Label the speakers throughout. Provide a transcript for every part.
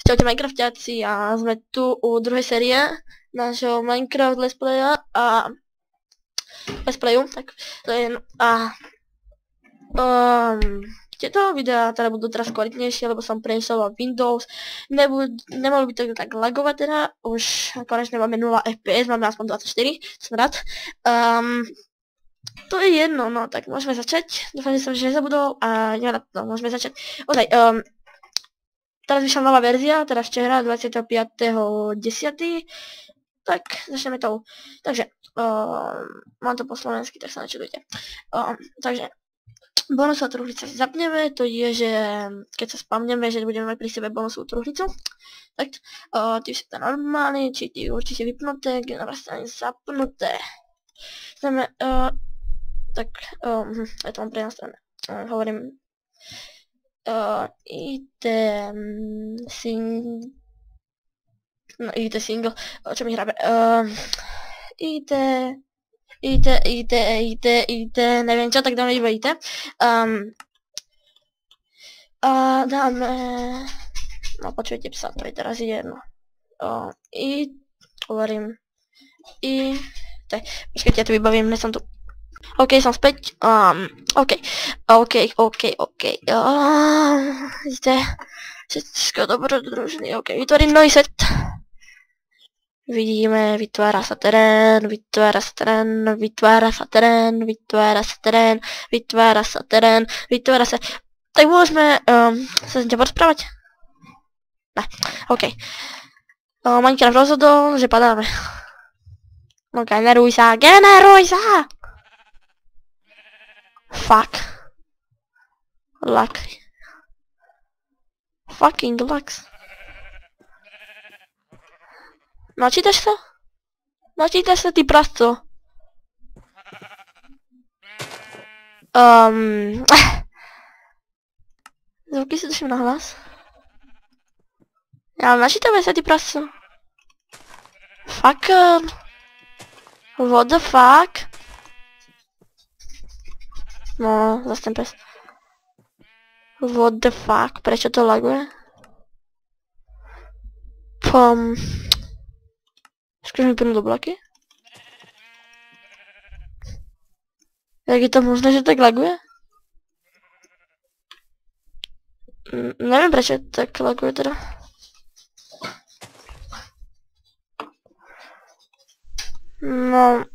Speaker 1: Čaute Minecraftáci a sme tu u druhej série nášho Minecraft Let's Playa a Let's Playu, tak to je tieto videá teda budú teraz kvalitnejšie, lebo som preinštaloval Windows. Nemalo by to tak lagovať teda, už konečne máme 0 FPS, máme aspoň 24, som rád. To je jedno, no tak môžeme začať, dúfam, že som nezabudol a neviem, no môžeme začať. Ozaj, teraz vyšla nová verzia, teda včera 25.10. Tak začneme tou. Takže, mám to po slovensky, tak sa načudujte. Takže, bonusová truhlica si zapneme, to je, že keď sa spamneme, že budeme mať pri sebe bonusovú truhlicu. Tak, ty sú to normálne, či ty určite vypnuté, generálne zapnuté. Chceme, tak, ja to mám prenastavené. Hovorím, IT single, čo mi hrabe, IT, neviem čo, tak dáme iba IT. Dáme, no počujete psa, to je teraz jedno. Hovorím, počkajte, ja tu vybavím, ne som tu. OK, som späť. OK. Vidíte, všetko dobrodružný. OK, vytvorím nový svet. Vidíme, vytvára sa terén. Tak môžeme sa s ňa porozprávať? Ne, OK. Minecraft rozhodol, že padáme. No generuj sa! Fuck. Luck. Fucking Lux. Načítaš sa? Načítaš sa, ty prasto? Zvuky si tuším na hlas. Ja načítame sa, ty prasto. Fuck. What the fuck? No, zase ten pes. What the fuck? Prečo to laguje? Skúš mi pnúť do bloky? Jak je to možné, že tak laguje? Neviem prečo tak laguje teda. No...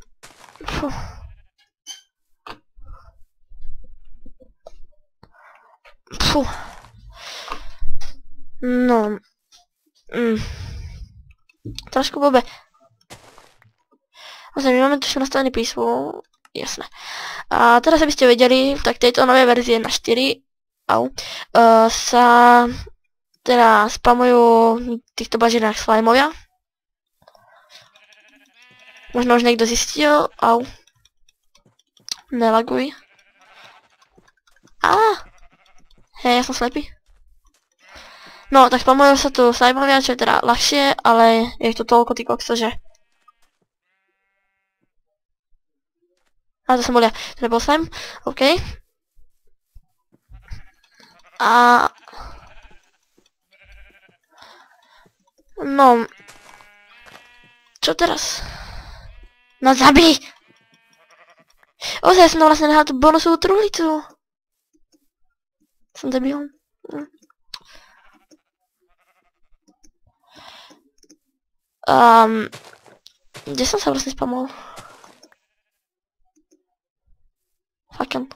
Speaker 1: No. Trošku blbé. My máme tu nastavený písmo. Jasné. A teraz, aby ste vedeli, tak tejto novej verzie na 4 sa teda spamujú v týchto bažinách slimovia. Možno už niekto zistil. Nelaguj. Hej, ja som slepý. No, tak spamujú sa tu slimovia, čo je teda ľahšie, ale je to toľko tí kokso, že... To som bol ja. To nebol slime. OK. No... Čo teraz? No zabij! Ozaj, ja som vlastne nehal tú bonusovú truhlicu. Som debil. Kde som sa vlastne spamoval? Fucking.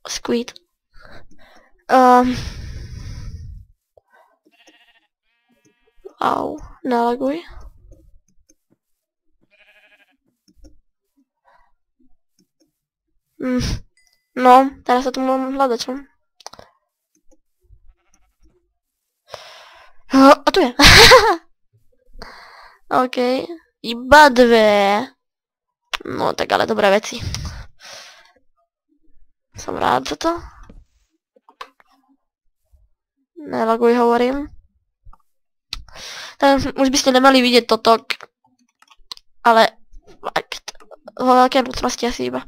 Speaker 1: Squid. Nelaguj. No, teraz sa tu mám hľadať, čo? A tu je. OK. Iba 2. No, tak ale dobré veci. Som rád za to. Nelaguj, hovorím. Tak už by ste nemali vidieť toto. Ale... vo veľkej nutnosti asi iba.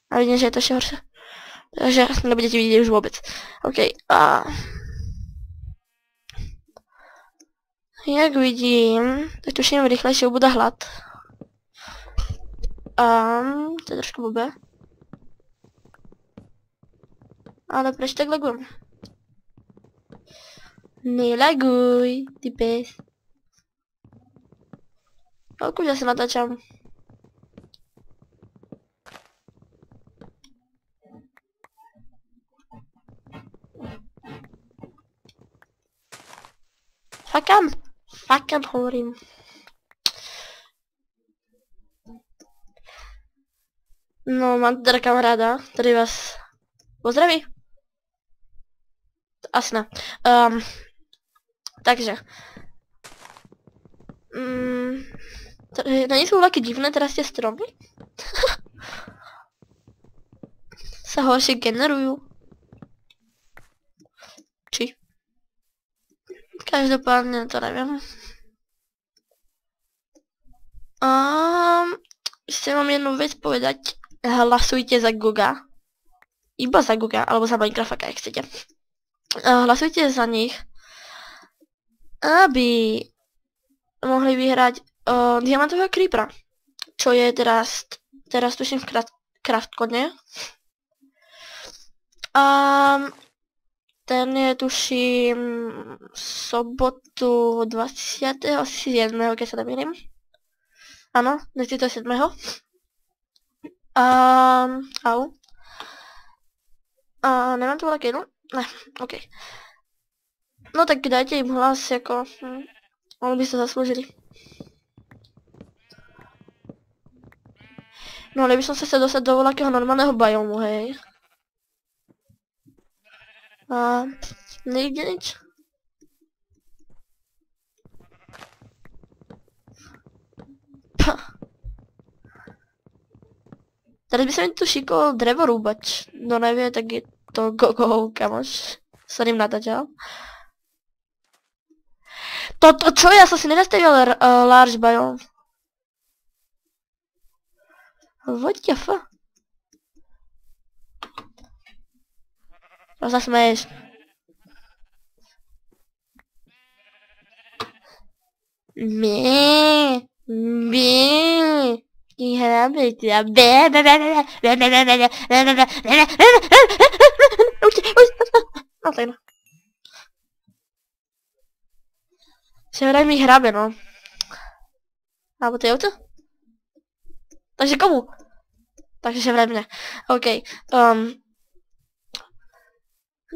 Speaker 1: A vidím, že je to ešte horšie. Takže nebudete vidět už vůbec. OK. A jak vidím, tak tuším rychlejší bude hlad. To je trošku blbé. Ale proč tak lagujem? Nelaguj, ty pes. Pokud já se natáčám. Fakam hovorím. No, mám teda kamaráda, který vás pozdraví. Asi ne. Takže. Není jsou taky divné teraz tě stromy? Se horší generuju. Či? Každopádně to nevím. Ještě mám jednu věc povedať. Hlasujte za Goga. Iba za Goga, alebo za Minecrafta, jak chcete. Hlasujte za nich, aby mohli vyhrať diamantového creepera, čo je teraz tuším v craftcode. Ten je tuším sobotu 27. keď sa nemýlim. Ano, 27. Au. Nemám tu velký, no? Ne, ok. No tak dajte jim hlas, jako... Oni by se zasloužili. No, ale bychom se dostat do velkého normálného biomu, hej. Nejde nič. Tady by se mi tu šikol drevorúbač. No nevie, tak je to Gogo, kamoš. Sorry, natáčal. To čo? Ja som si nenastavil large biome. What the fuck? To sa smeješ. Se mi hrabe, no. Alebo to je auto? Takže komu? Takže se vraj mne. OK.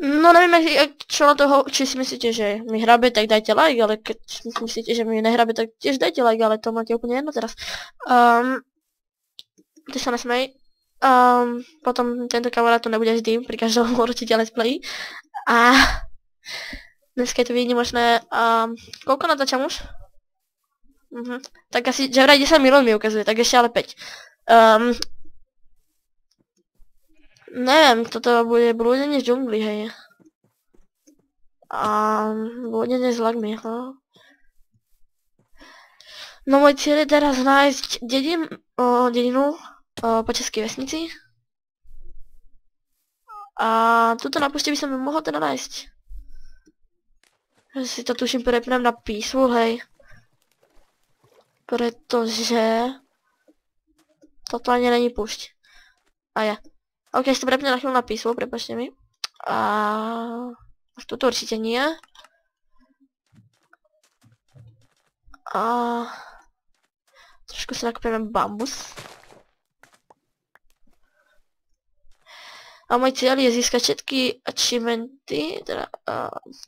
Speaker 1: No nevím, čo na toho, či si myslíte, že mi hrabe, tak dajte like, ale keď myslíte, že mi nehrabe, tak tiež dajte like, ale to máte úplne jedno teraz. Ty sa nesmej. Potom tento kamarát tu nebude vždy, pri každom určite let's play. A dneska je to výnimočné. Koľko natáčam už? Tak asi, že vraj 10 minút mi ukazuje, tak ešte ale 5. Neviem, toto bude blúdenie z džungli, hej. Blúdenie s lagmi, no. No môj cieľ je teraz nájsť dedinu po českej vesnici. A tuto na pušte by som mohol teda nájsť. Že si to tuším prepnem na písmu, hej. Pretože toto ani není púšť. A je. OK, si to prepne na chvíľu na písmu, prepačte mi. Toto určite nie. Trošku si nakupujeme bambus. A môj cieľ je získať všetky achievementy, teda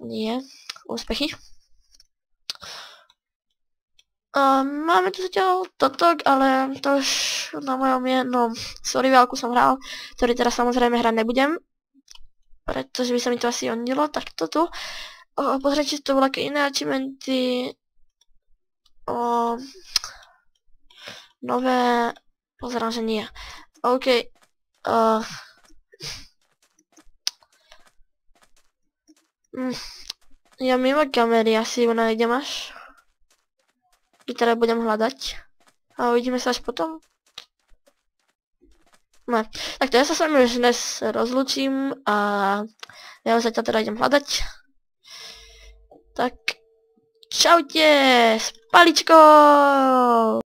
Speaker 1: nie, úspechy. Máme tu zatiaľ toto, ale to už na mojom jednom survivalku som hral, ktorý teraz samozrejme hrať nebudem. Pretože by sa mi to asi ondilo, tak to tu. Pozrieť, či to bolo aké iné achievementy. Nové, pozerám, že nie. OK. Ja mimo kamery asi ju nájdem až. I teda budem hľadať. A uvidíme sa až potom. No, tak to ja sa s vami už dnes rozlučím a ja už zatiaľ teda idem hľadať. Tak, čaute s paličkou!